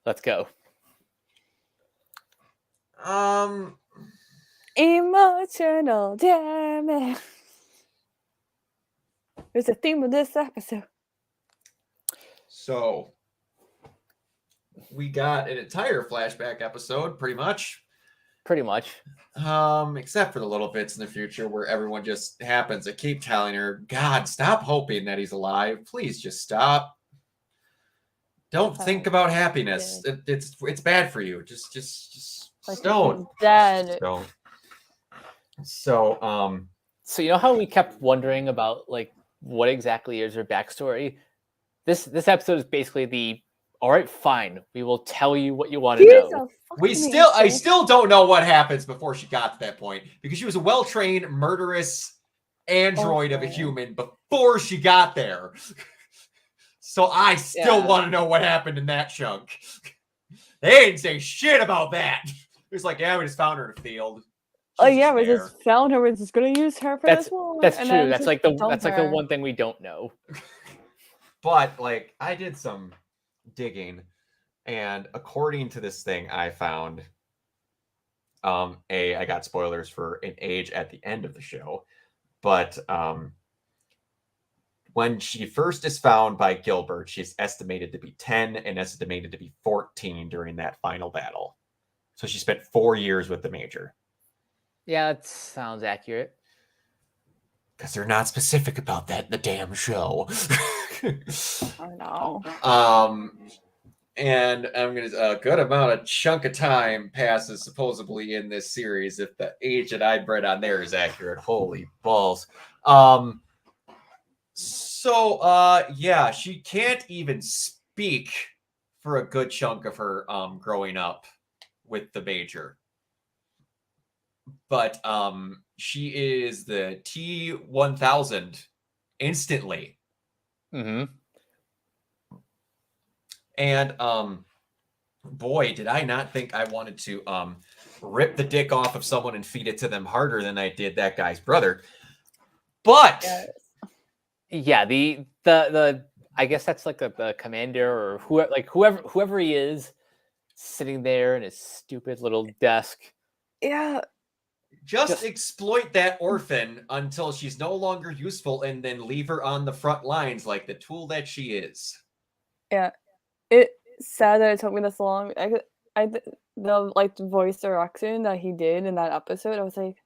Let's go. Emotional damage. There's a theme of this episode. So we got an entire flashback episode, pretty much. Pretty much. Except for the little bits in the future where everyone just happens to keep telling her, God, stop hoping that he's alive. Please just stop. Don't think about happiness. It's bad for you. Just Like don't. Dead. Don't. So you know how we kept wondering about like what exactly is her backstory? This episode is basically the all right, fine. We will tell you what you want to know. I still don't know what happens before she got to that point because she was a well-trained murderous android of a human before she got there. So I still want to know what happened in that chunk. They didn't say shit about that. It was like, yeah, we just found her in a field. We just found her. We're just gonna use her for this one. That's true. That's like the one thing we don't know. But like, I did some digging, and according to this thing, I found, I got spoilers for an age at the end of the show, but when she first is found by Gilbert, she's estimated to be 10 and estimated to be 14 during that final battle. So she spent 4 years with the Major. Yeah, that sounds accurate. Because they're not specific about that in the damn show. I know. And I'm gonna a good amount of chunk of time passes supposedly in this series if the age that I bred on there is accurate. Holy balls. Yeah, she can't even speak for a good chunk of her growing up with the Major. But she is the T-1000 instantly. Mm-hmm. And boy, did I not think I wanted to rip the dick off of someone and feed it to them harder than I did that guy's brother. But yeah, the I guess that's like the commander or whoever he is sitting there in his stupid little desk. Yeah. Just exploit that orphan until she's no longer useful and then leave her on the front lines like the tool that she is. Yeah. It's sad that it took me this long. The voice direction that he did in that episode, I was like,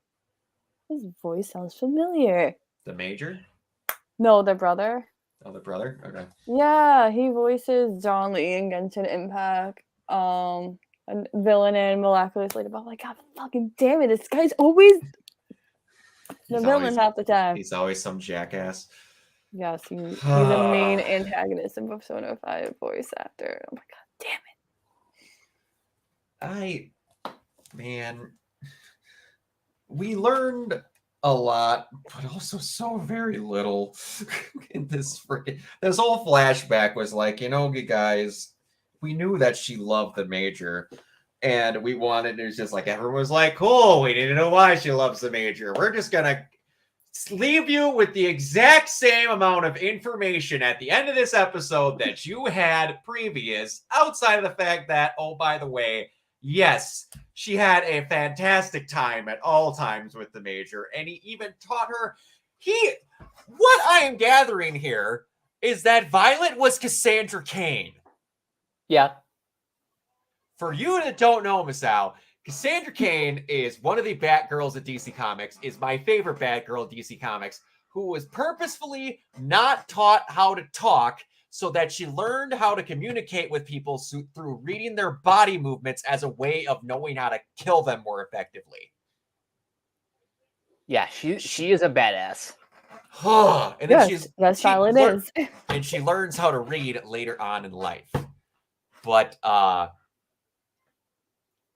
his voice sounds familiar. The Major? No, the brother. Oh, the brother? Okay. Yeah, he voices John Lee in Genshin Impact. A villain in Miraculous Ladybug. I'm like, God fucking damn it, this guy's always the villain half the time. He's always some jackass. Yes, he's a main antagonist in Persona 5 voice actor. Oh my God, damn it. We learned a lot, but also so very little in this whole flashback was like, you guys, we knew that she loved the Major, and we wanted, it was just like, everyone was like, cool, we need to know why she loves the Major. We're just gonna leave you with the exact same amount of information at the end of this episode that you had previous, outside of the fact that, oh, by the way, yes, she had a fantastic time at all times with the Major, and he even taught her, what I am gathering here is that Violet was Cassandra Cain. Yeah. For you that don't know, Masao, Cassandra Cain is one of the Batgirls at DC Comics, is my favorite Batgirl at DC Comics, who was purposefully not taught how to talk so that she learned how to communicate with people through reading their body movements as a way of knowing how to kill them more effectively. Yeah, she is a badass. And then that's how it is. And she learns how to read later on in life. But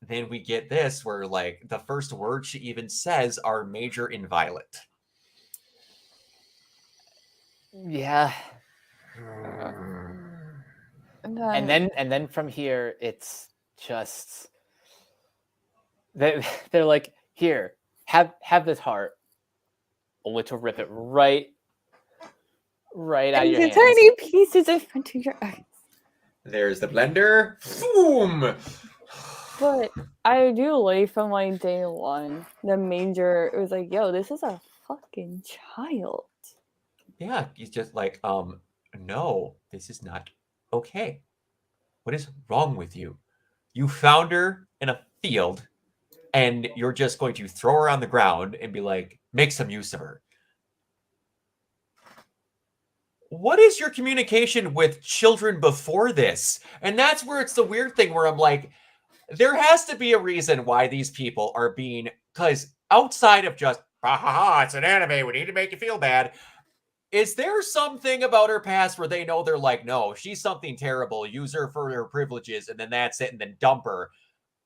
then we get this where like the first words she even says are Major and Violet. Yeah. And then from here it's just they're like, here, have this heart, only to rip it right out of your hands. Tiny pieces in front of your eyes. There's the blender. Boom. But I do like from like day one, the major it was like, yo, this is a fucking child. Yeah, he's just like, no, this is not okay. What is wrong with you? You found her in a field and you're just going to throw her on the ground and be like, make some use of her. What is your communication with children before this? And that's where it's the weird thing where I'm like, there has to be a reason why these people are being, because outside of just, ha ha ha, it's an anime, we need to make you feel bad. Is there something about her past where they know they're like, no, she's something terrible, use her for her privileges, and then that's it, and then dump her?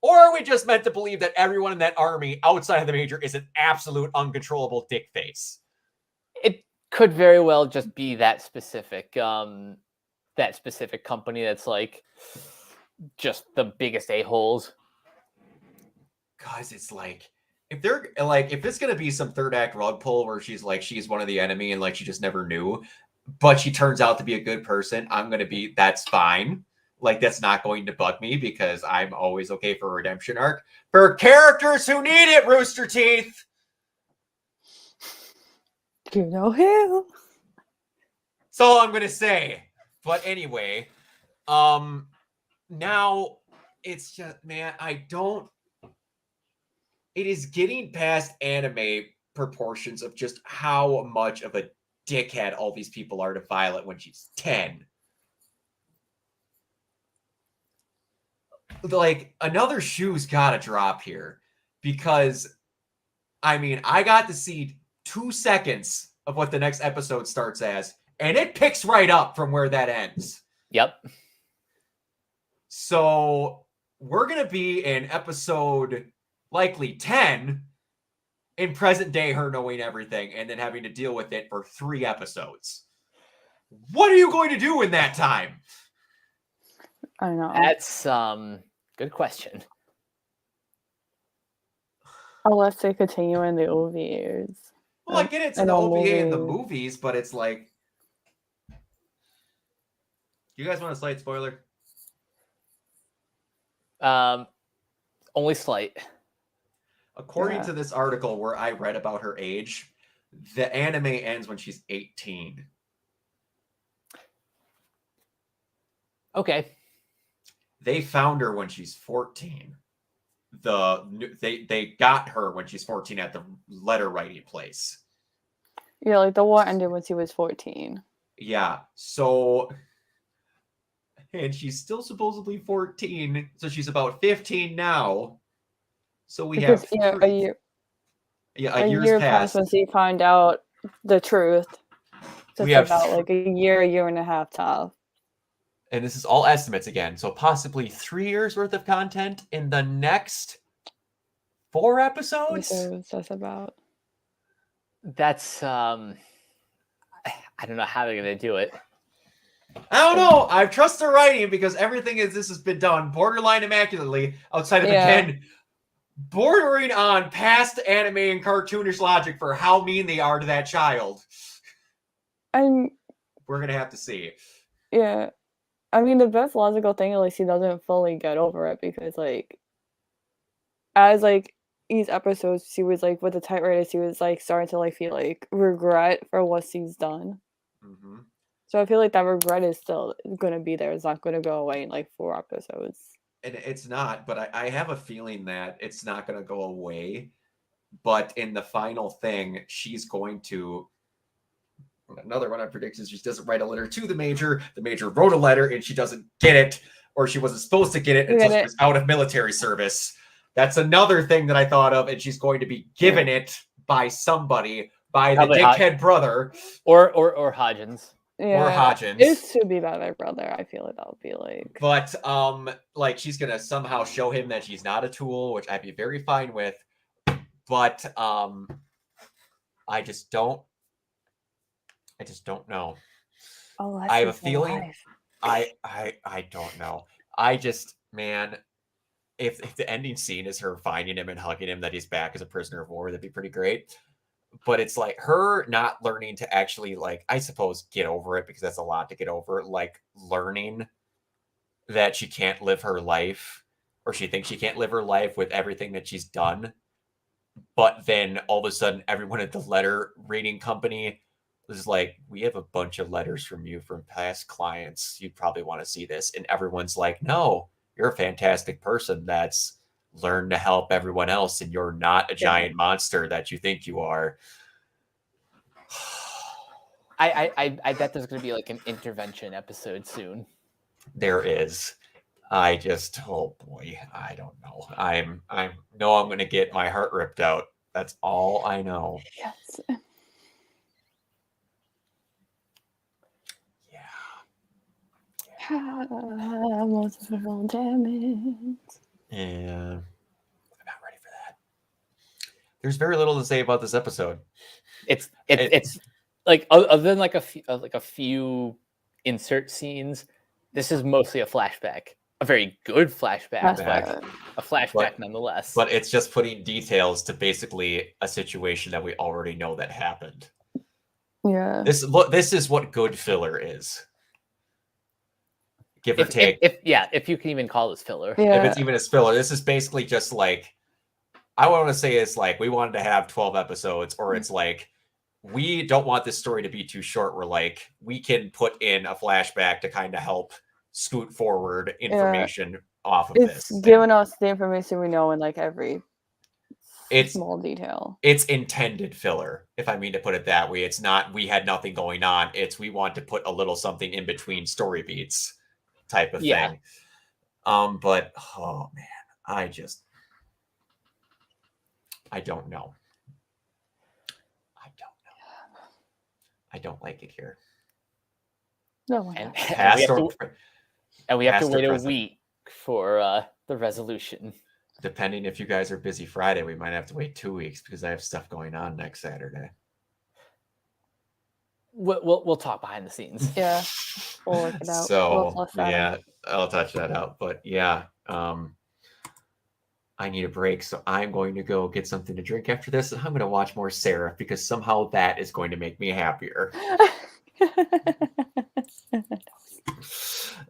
Or are we just meant to believe that everyone in that army outside of the major is an absolute uncontrollable dick face? It could very well just be that specific company that's like just the biggest a-holes. Cause it's like, if it's gonna be some third act rug pull where she's one of the enemy and like she just never knew, but she turns out to be a good person, that's fine. Like, that's not going to bug me because I'm always okay for a redemption arc for characters who need it, Rooster Teeth. You know who? That's all I'm gonna say. But anyway, now it's just, man, it is getting past anime proportions of just how much of a dickhead all these people are to Violet when she's 10. Like, another shoe's gotta drop here because, I mean, I got to see 2 seconds of what the next episode starts as, and it picks right up from where that ends. Yep. So we're going to be in episode likely 10 in present day, her knowing everything and then having to deal with it for 3 episodes. What are you going to do in that time? I know. That's good question. Unless they continue in the OVAs. Well, I get it's an OVA in the movies, but it's like, you guys want a slight spoiler? Only slight. According to this article where I read about her age, the anime ends when she's 18. Okay. They found her when she's 14. They got her when she's 14 at the letter writing place. Yeah, like the war ended when she was 14. Yeah, so, and she's still supposedly 14, so she's about 15 now. So we have a year. Yeah, a year passed when she found out the truth. So we have about like a year and a half top. And this is all estimates again, so possibly 3 years worth of content in the next 4 episodes. That's about. That's I don't know how they're gonna do it. I don't know. I trust the writing because this has been done borderline immaculately outside of again bordering on past anime and cartoonish logic for how mean they are to that child. And we're gonna have to see. Yeah. I mean, the best logical thing is like she doesn't fully get over it because like as like each episodes she was like with the typewriter she was like starting to like feel like regret for what she's done. Mm-hmm. So I feel like that regret is still gonna be there. It's not gonna go away in like 4 episodes. And it's not, but I have a feeling that it's not gonna go away. But in the final thing, she's going to. Another one I predict is she doesn't write a letter to the major. The major wrote a letter and she doesn't get it, or she wasn't supposed to get it until she was out of military service. That's another thing that I thought of, and she's going to be given it by somebody, by probably the dickhead brother, or Hodgins. Yeah, or Hodgins. It should be by my brother. I feel like that would be like. But like she's gonna somehow show him that she's not a tool, which I'd be very fine with. But I just don't know. Oh, I have a feeling. I don't know. I just, man, if the ending scene is her finding him and hugging him that he's back as a prisoner of war, that'd be pretty great. But it's like her not learning to actually, like, I suppose, get over it because that's a lot to get over. Like learning that she can't live her life, or she thinks she can't live her life with everything that she's done. But then all of a sudden, everyone at the letter reading company was like, we have a bunch of letters from you from past clients. You'd probably want to see this. And everyone's like, no, you're a fantastic person that's learned to help everyone else. And you're not a giant monster that you think you are. I bet there's going to be like an intervention episode soon. There is. I just, oh boy, I don't know. I'm going to get my heart ripped out. That's all I know. Yes. Multiple damage. Yeah. I'm not ready for that. There's very little to say about this episode. It's like, other than like a few insert scenes, this is mostly a flashback. A very good flashback, but a flashback nonetheless. But it's just putting details to basically a situation that we already know that happened. Yeah. This is what good filler is. Give or take. If you can even call this filler. Yeah. If it's even a filler, this is basically just like, I want to say it's like we wanted to have 12 episodes, or it's like, we don't want this story to be too short. We're like, we can put in a flashback to kind of help scoot forward information off of this. It's giving us the information we know in like every small detail. It's intended filler, if I mean to put it that way. It's not, we had nothing going on. It's, we want to put a little something in between story beats type of thing. But, oh man, I don't know. I don't like it here. No, and we have to wait a week for the resolution. Depending if you guys are busy Friday, we might have to wait 2 weeks because I have stuff going on next Saturday. We'll talk behind the scenes. Yeah, we'll work it out. So I'll touch that out. But yeah, I need a break, so I'm going to go get something to drink after this, and I'm going to watch more Sarah because somehow that is going to make me happier.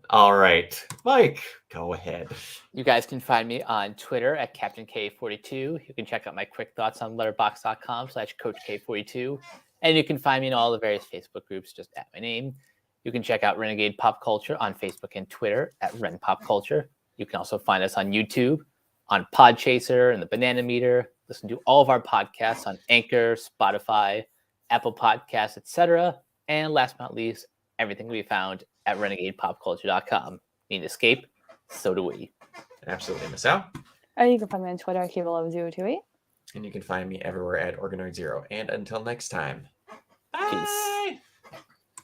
All right, Mike, go ahead. You guys can find me on Twitter at CaptainK42. You can check out my quick thoughts on letterboxd.com/CoachK42. And you can find me in all the various Facebook groups just at my name. You can check out Renegade Pop Culture on Facebook and Twitter at Ren Pop Culture. You can also find us on YouTube, on Podchaser and the Banana Meter. Listen to all of our podcasts on Anchor, Spotify, Apple Podcasts, etc. And last but not least, everything we found at renegadepopculture.com. Need an escape? So do we. Absolutely. Miss Al? You can find me on Twitter at Kiva028. And you can find me everywhere at Organoid0. And until next time, peace. Bye.